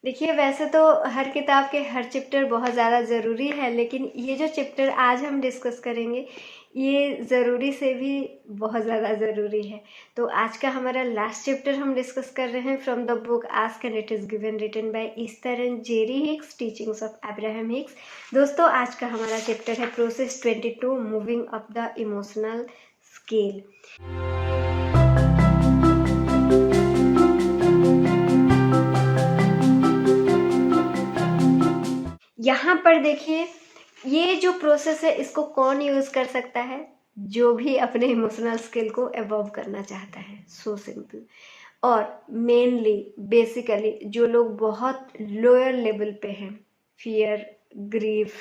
देखिए, वैसे तो हर किताब के हर चैप्टर बहुत ज़्यादा ज़रूरी है, लेकिन ये जो चैप्टर आज हम डिस्कस करेंगे ये ज़रूरी से भी बहुत ज़्यादा ज़रूरी है। तो आज का हमारा लास्ट चैप्टर हम डिस्कस कर रहे हैं from the book ask and it is given, written by Esther and Jerry Hicks, teachings of Abraham Hicks. दोस्तों, आज का हमारा चैप्टर है process 22, moving up the emotional scale. यहाँ पर देखिए, ये जो प्रोसेस है इसको कौन यूज कर सकता है? जो भी अपने इमोशनल स्किल को एवॉल्व करना चाहता है, सो सिंपल। और मेनली बेसिकली जो लोग बहुत लोअर लेवल पे हैं, fear, grief,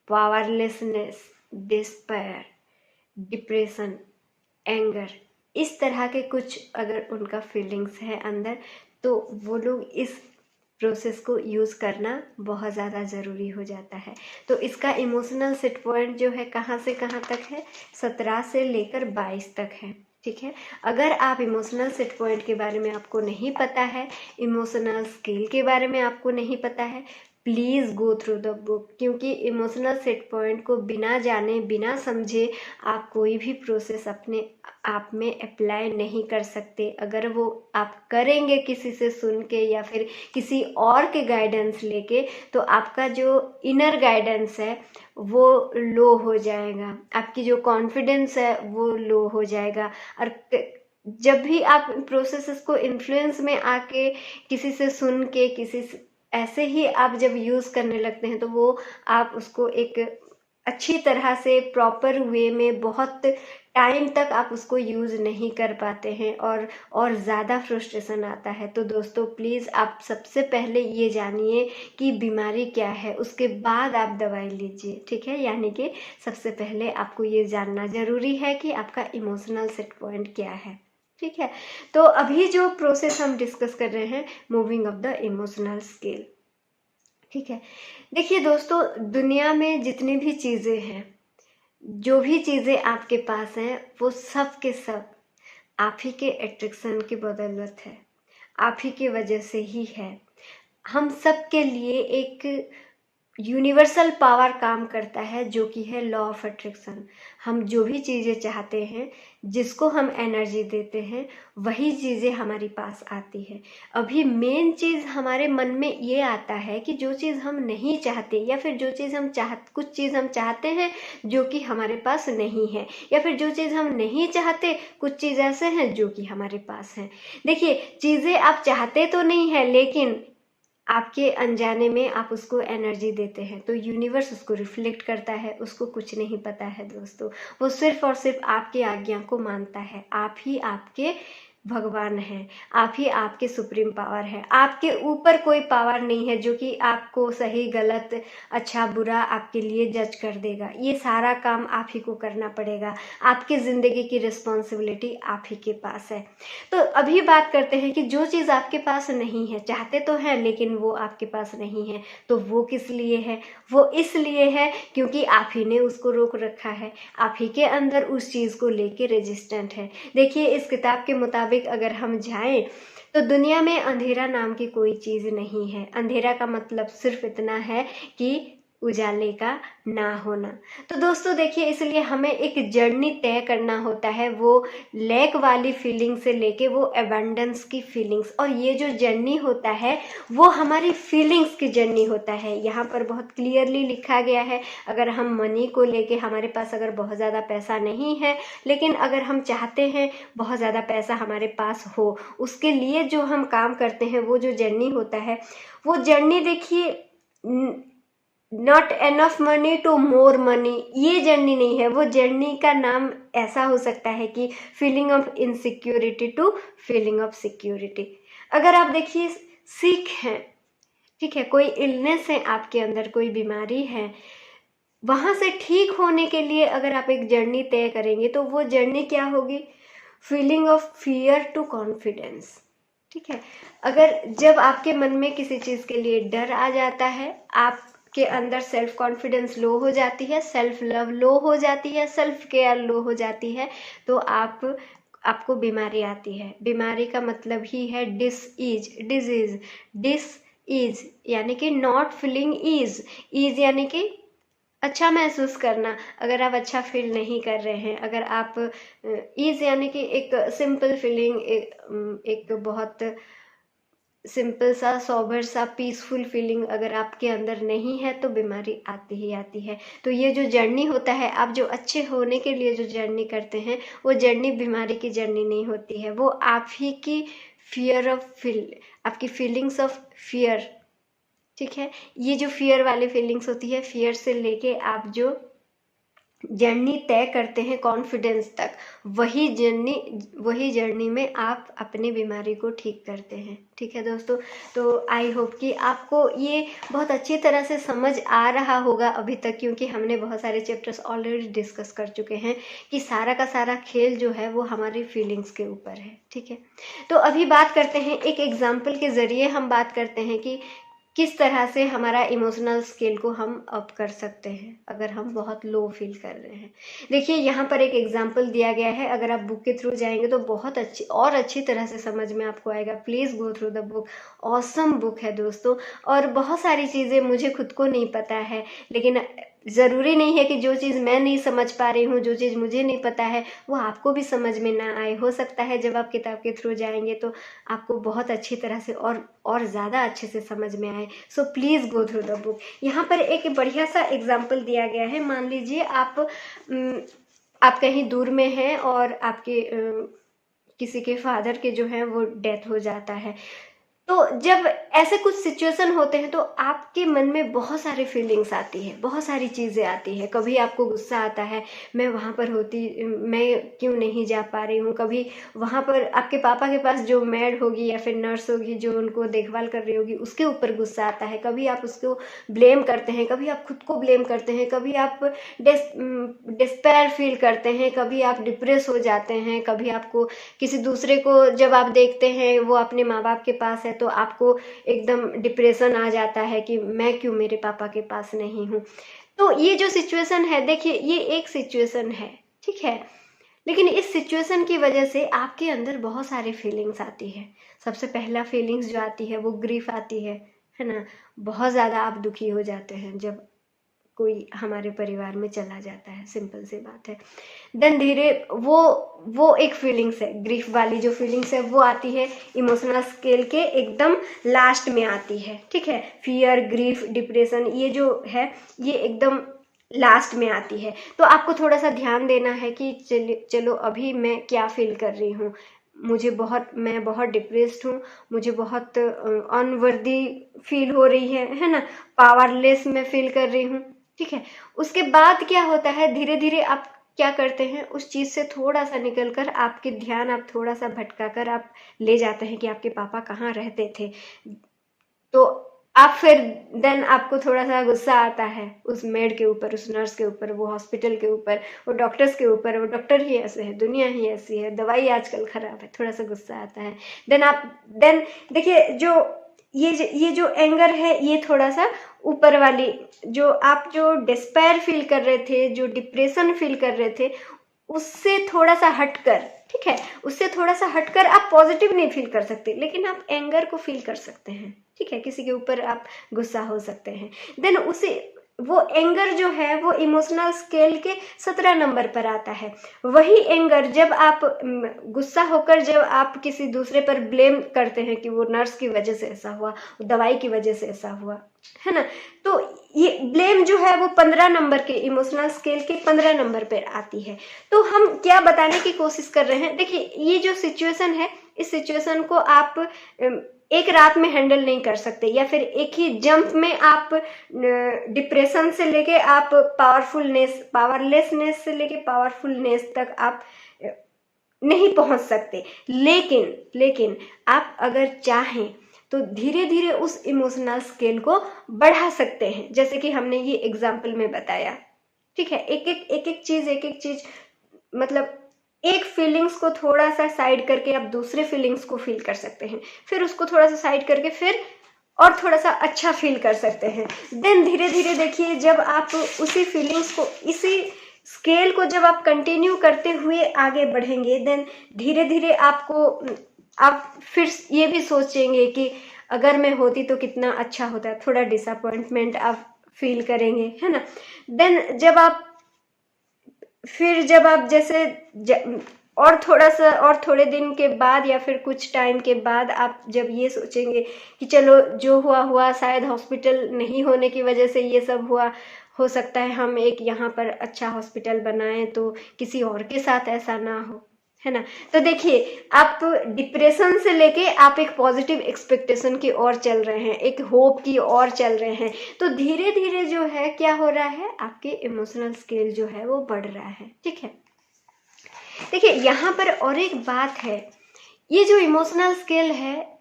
powerlessness, despair, depression, anger, इस तरह के कुछ अगर उनका फीलिंग्स है अंदर, तो वो लोग इस प्रोसेस को यूज़ करना बहुत ज़्यादा ज़रूरी हो जाता है। तो इसका इमोशनल सेट पॉइंट जो है कहाँ से कहाँ तक है? 17 से लेकर 22 तक है। ठीक है, अगर आप इमोशनल सेट पॉइंट के बारे में आपको नहीं पता है, इमोशनल स्केल के बारे में आपको नहीं पता है, please go through the book, क्योंकि इमोशनल सेट पॉइंट को बिना जाने बिना समझे आप कोई भी प्रोसेस अपने आप में अप्लाई नहीं कर सकते। अगर वो आप करेंगे किसी से सुन के या फिर किसी और के गाइडेंस लेके, तो आपका जो इनर गाइडेंस है वो लो हो जाएगा, आपकी जो कॉन्फिडेंस है वो लो हो जाएगा। और जब भी आप प्रोसेसेस को इन्फ्लुएंस में आके किसी से सुन के किसी से ऐसे ही आप जब यूज़ करने लगते हैं, तो वो आप उसको एक अच्छी तरह से प्रॉपर वे में बहुत टाइम तक आप उसको यूज़ नहीं कर पाते हैं और ज़्यादा फ्रस्ट्रेशन आता है। तो दोस्तों, प्लीज़ आप सबसे पहले ये जानिए कि बीमारी क्या है, उसके बाद आप दवाई लीजिए। ठीक है, यानी कि सबसे पहले आपको ये जानना ज़रूरी है कि आपका इमोशनल सेट पॉइंट क्या है। ठीक है, तो अभी जो प्रोसेस हम डिस्कस कर रहे हैं, moving up the emotional scale. ठीक है, देखिए दोस्तों, दुनिया में जितनी भी चीज़ें हैं, जो भी चीज़ें आपके पास हैं, वो सब के सब आप ही के अट्रैक्शन की बदौलत है, आप ही की वजह से ही है। हम सब के लिए एक यूनिवर्सल पावर काम करता है, जो कि है लॉ ऑफ अट्रैक्शन। हम जो भी चीज़ें चाहते हैं, जिसको हम एनर्जी देते हैं, वही चीज़ें हमारे पास आती है। अभी मेन चीज़ हमारे मन में ये आता है कि जो चीज़ हम नहीं चाहते, या फिर जो चीज़ हम कुछ चीज़ हम चाहते हैं जो कि हमारे पास नहीं है, या फिर जो चीज़ हम नहीं चाहते, कुछ चीज़ ऐसे हैं जो कि हमारे पास हैं। देखिए, चीज़ें आप चाहते तो नहीं है, लेकिन आपके अनजाने में आप उसको एनर्जी देते हैं, तो यूनिवर्स उसको रिफ्लेक्ट करता है। उसको कुछ नहीं पता है दोस्तों, वो सिर्फ और सिर्फ आपकी आज्ञा को मानता है। आप ही आपके भगवान हैं, आप ही आपके सुप्रीम पावर है। आपके ऊपर कोई पावर नहीं है जो कि आपको सही गलत अच्छा बुरा आपके लिए जज कर देगा। ये सारा काम आप ही को करना पड़ेगा। आपकी ज़िंदगी की रिस्पॉन्सिबिलिटी आप ही के पास है। तो अभी बात करते हैं कि जो चीज़ आपके पास नहीं है, चाहते तो हैं लेकिन वो आपके पास नहीं है, तो वो किस लिए है? वो इसलिए है क्योंकि आप ही ने उसको रोक रखा है। आप ही के अंदर उस चीज़ को लेके रेजिस्टेंट है। देखिए, इस किताब के मुताबिक अगर हम जाएं, तो दुनिया में अंधेरा नाम की कोई चीज़ नहीं है। अंधेरा का मतलब सिर्फ इतना है कि उजाले का ना होना। तो दोस्तों देखिए, इसलिए हमें एक जर्नी तय करना होता है, वो लैक वाली फीलिंग से लेके वो एबंडेंस की फीलिंग्स। और ये जो जर्नी होता है वो हमारी फीलिंग्स की जर्नी होता है। यहाँ पर बहुत क्लियरली लिखा गया है, अगर हम मनी को लेके, हमारे पास अगर बहुत ज़्यादा पैसा नहीं है, लेकिन अगर हम चाहते हैं बहुत ज़्यादा पैसा हमारे पास हो, उसके लिए जो हम काम करते हैं, वो जो जर्नी होता है, वो जर्नी देखिए, not enough money to more money, ये जर्नी नहीं है। वो जर्नी का नाम ऐसा हो सकता है कि feeling of insecurity to feeling of security. अगर आप देखिए, सिक हैं, ठीक है, कोई इलनेस है आपके अंदर, कोई बीमारी है, वहाँ से ठीक होने के लिए अगर आप एक जर्नी तय करेंगे, तो वो जर्नी क्या होगी? Feeling of fear to confidence. ठीक है, अगर जब आपके मन में किसी चीज़ के लिए डर आ जाता है, आपके अंदर सेल्फ कॉन्फिडेंस लो हो जाती है, सेल्फ लव लो हो जाती है, सेल्फ केयर लो हो जाती है, तो आपको बीमारी आती है। बीमारी का मतलब ही है डिजीज। डिस ईज यानी कि नॉट फीलिंग ईज, ईज यानी कि अच्छा महसूस करना। अगर आप अच्छा फील नहीं कर रहे हैं, अगर आप ईज यानी कि एक सिंपल फीलिंग, एक बहुत सिंपल सा सोबर सा पीसफुल फीलिंग अगर आपके अंदर नहीं है तो बीमारी आती ही आती है। तो ये जो जर्नी होता है, आप जो अच्छे होने के लिए जो जर्नी करते हैं, वो जर्नी बीमारी की जर्नी नहीं होती है, वो आप ही की फियर ऑफ आपकी फीलिंग्स ऑफ फियर, ठीक है। ये जो फियर वाली फीलिंग्स होती है, फियर से लेके आप जो जर्नी तय करते हैं कॉन्फिडेंस तक, वही जर्नी में आप अपनी बीमारी को ठीक करते हैं, ठीक है दोस्तों। तो आई होप कि आपको ये बहुत अच्छी तरह से समझ आ रहा होगा अभी तक, क्योंकि हमने बहुत सारे चैप्टर्स ऑलरेडी डिस्कस कर चुके हैं कि सारा का सारा खेल जो है वो हमारी फीलिंग्स के ऊपर है, ठीक है। तो अभी बात करते हैं, एक एग्जाम्पल के ज़रिए हम बात करते हैं कि किस तरह से हमारा इमोशनल स्केल को हम अप कर सकते हैं अगर हम बहुत लो फील कर रहे हैं। देखिए यहाँ पर एक एग्जांपल दिया गया है, अगर आप बुक के थ्रू जाएंगे तो बहुत अच्छी तरह से समझ में आपको आएगा। Please go through the book, awesome book है दोस्तों। और बहुत सारी चीज़ें मुझे खुद को नहीं पता है, लेकिन ज़रूरी नहीं है कि जो चीज़ मैं नहीं समझ पा रही हूँ, जो चीज़ मुझे नहीं पता है, वो आपको भी समझ में ना आए। हो सकता है जब आप किताब के थ्रू जाएंगे तो आपको बहुत अच्छी तरह से और ज़्यादा अच्छे से समझ में आए। So please go through the book. यहाँ पर एक बढ़िया सा एग्जाम्पल दिया गया है। मान लीजिए आप कहीं दूर में हैं और आपके किसी के फादर के जो हैं वो डेथ हो जाता है। तो जब ऐसे कुछ सिचुएशन होते हैं तो आपके मन में बहुत सारी फीलिंग्स आती है, बहुत सारी चीज़ें आती है। कभी आपको गुस्सा आता है, मैं वहाँ पर होती, मैं क्यों नहीं जा पा रही हूँ। कभी वहाँ पर आपके पापा के पास जो मेड होगी या फिर नर्स होगी जो उनको देखभाल कर रही होगी, उसके ऊपर गुस्सा आता है। कभी आप उसको ब्लेम करते हैं, कभी आप खुद को ब्लेम करते हैं, कभी आप डिस्पेयर फील करते हैं, कभी आप डिप्रेस हो जाते हैं, कभी आपको किसी दूसरे को जब आप देखते हैं वो अपने माँ बाप के पास है तो आपको एकदम डिप्रेशन आ जाता है कि मैं क्यों मेरे पापा के पास नहीं हूँ। तो ये जो सिचुएशन है, देखिए ये एक सिचुएशन है, ठीक है। लेकिन इस सिचुएशन की वजह से आपके अंदर बहुत सारी फीलिंग्स आती है। सबसे पहला फीलिंग्स जो आती है वो ग्रीफ आती है ना। बहुत ज़्यादा आप दुखी हो जाते हैं जब कोई हमारे परिवार में चला जाता है, सिंपल सी बात है। देन धीरे वो एक फीलिंग्स है, ग्रीफ वाली जो फीलिंग्स है वो आती है इमोशनल स्केल के एकदम लास्ट में आती है, ठीक है। फियर, ग्रीफ, डिप्रेशन, ये जो है ये एकदम लास्ट में आती है। तो आपको थोड़ा सा ध्यान देना है कि चलो अभी मैं क्या फील कर रही हूँ। मैं बहुत डिप्रेस्ड हूँ, मुझे बहुत अनवर्दी फील हो रही है ना, पावरलेस मैं फील कर रही हूँ, ठीक है। उसके बाद क्या होता है, धीरे धीरे आप क्या करते हैं, उस चीज़ से थोड़ा सा निकल कर आपके ध्यान आप थोड़ा सा भटका कर आप ले जाते हैं कि आपके पापा कहाँ रहते थे। तो आप फिर देन आपको थोड़ा सा गुस्सा आता है उस मेड के ऊपर, उस नर्स के ऊपर, वो हॉस्पिटल के ऊपर, वो डॉक्टर्स के ऊपर। वो डॉक्टर ही ऐसे है, दुनिया ही ऐसी है, दवाई आजकल खराब है, थोड़ा सा गुस्सा आता है। देन देखिए ये जो एंगर है ये थोड़ा सा ऊपर वाली, जो डिस्पेयर फील कर रहे थे, जो डिप्रेशन फील कर रहे थे, उससे थोड़ा सा हटकर, ठीक है, उससे थोड़ा सा हटकर आप पॉजिटिव नहीं फील कर सकते, लेकिन आप एंगर को फील कर सकते हैं, ठीक है। किसी के ऊपर आप गुस्सा हो सकते हैं। देन वो एंगर जो है वो इमोशनल स्केल के 17 नंबर पर आता है। वही एंगर जब आप गुस्सा होकर जब आप किसी दूसरे पर ब्लेम करते हैं कि वो नर्स की वजह से ऐसा हुआ, दवाई की वजह से ऐसा हुआ, है ना, तो ये ब्लेम जो है वो 15 नंबर के इमोशनल स्केल के 15 नंबर पर आती है। तो हम क्या बताने की कोशिश कर रहे हैं, देखिए ये जो सिचुएशन है, इस सिचुएशन को आप एक रात में हैंडल नहीं कर सकते, या फिर एक ही जंप में आप डिप्रेशन से लेके आप पावरलेसनेस से लेके पावरफुलनेस तक आप नहीं पहुंच सकते। लेकिन आप अगर चाहें तो धीरे धीरे उस इमोशनल स्केल को बढ़ा सकते हैं, जैसे कि हमने ये एग्जाम्पल में बताया, ठीक है। एक एक चीज मतलब एक फीलिंग्स को थोड़ा सा साइड करके आप दूसरे फीलिंग्स को फील कर सकते हैं, फिर उसको थोड़ा सा साइड करके फिर और थोड़ा सा अच्छा फील कर सकते हैं। देन धीरे धीरे देखिए जब आप उसी फीलिंग्स को, इसी स्केल को जब आप कंटिन्यू करते हुए आगे बढ़ेंगे, देन धीरे धीरे आप फिर ये भी सोचेंगे कि अगर मैं होती तो कितना अच्छा होता, थोड़ा डिसअपॉइंटमेंट आप फील करेंगे, है ना। देन जब आप जैसे और थोड़ा सा और थोड़े दिन के बाद या फिर कुछ टाइम के बाद आप जब ये सोचेंगे कि चलो जो हुआ हुआ, शायद हॉस्पिटल नहीं होने की वजह से ये सब हुआ, हो सकता है हम एक यहाँ पर अच्छा हॉस्पिटल बनाएं तो किसी और के साथ ऐसा ना हो, है ना। तो देखिए, आप डिप्रेशन से लेके आप एक पॉजिटिव एक्सपेक्टेशन की ओर चल रहे हैं, एक होप की ओर चल रहे हैं, तो धीरे धीरे जो है क्या हो रहा है, आपके इमोशनल स्केल जो है वो बढ़ रहा है, ठीक है। देखिए यहाँ पर और एक बात है, ये जो इमोशनल स्केल है,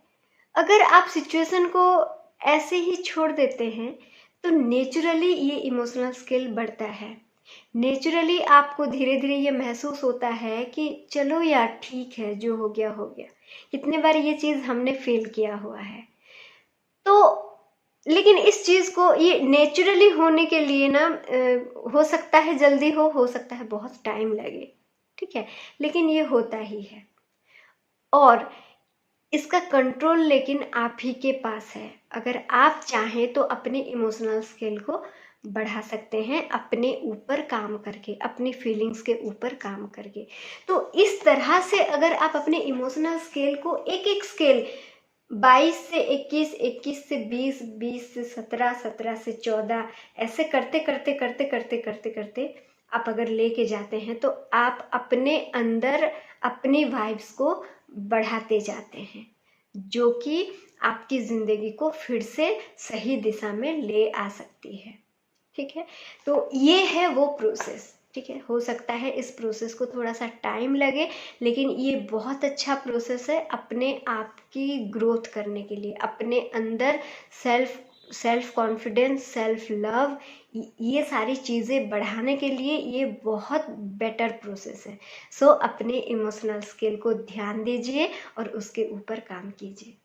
अगर आप सिचुएशन को ऐसे ही छोड़ देते हैं तो नेचुरली ये इमोशनल स्केल बढ़ता है। नेचुरली आपको धीरे धीरे ये महसूस होता है कि चलो यार ठीक है, जो हो गया हो गया। कितने बार ये चीज़ हमने फील किया हुआ है। तो लेकिन इस चीज़ को ये नेचुरली होने के लिए ना हो सकता है जल्दी हो सकता है बहुत टाइम लगे, ठीक है, लेकिन ये होता ही है। और इसका कंट्रोल लेकिन आप ही के पास है। अगर आप चाहें तो अपने इमोशनल स्केल को बढ़ा सकते हैं, अपने ऊपर काम करके, अपनी फीलिंग्स के ऊपर काम करके। तो इस तरह से अगर आप अपने इमोशनल स्केल को एक एक स्केल 22 से 21, 21 से 20, 20 से 17, 17 से 14 ऐसे करते करते करते करते करते करते आप अगर लेके जाते हैं तो आप अपने अंदर अपनी वाइब्स को बढ़ाते जाते हैं, जो कि आपकी ज़िंदगी को फिर से सही दिशा में ले आ सकती है, ठीक है। तो ये है वो प्रोसेस, ठीक है। हो सकता है इस प्रोसेस को थोड़ा सा टाइम लगे, लेकिन ये बहुत अच्छा प्रोसेस है अपने आप की ग्रोथ करने के लिए, अपने अंदर सेल्फ कॉन्फिडेंस, सेल्फ लव, ये सारी चीज़ें बढ़ाने के लिए ये बहुत बेटर प्रोसेस है। सो अपने इमोशनल स्किल को ध्यान दीजिए और उसके ऊपर काम कीजिए।